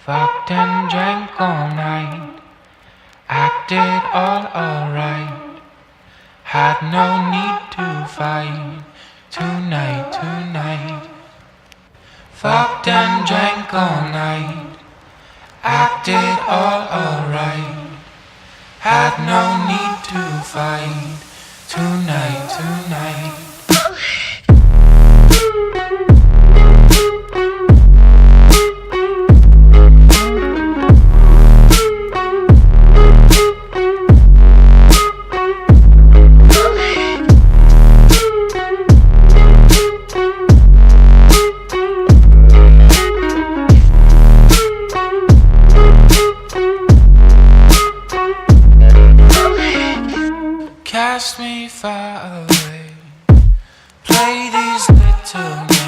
Fucked and drank all night, acted all alright. Had no need to fight tonight, tonight. Fucked and drank all night, acted all alright. Had no need to fight tonight, tonight. Cast me far away, play these little games.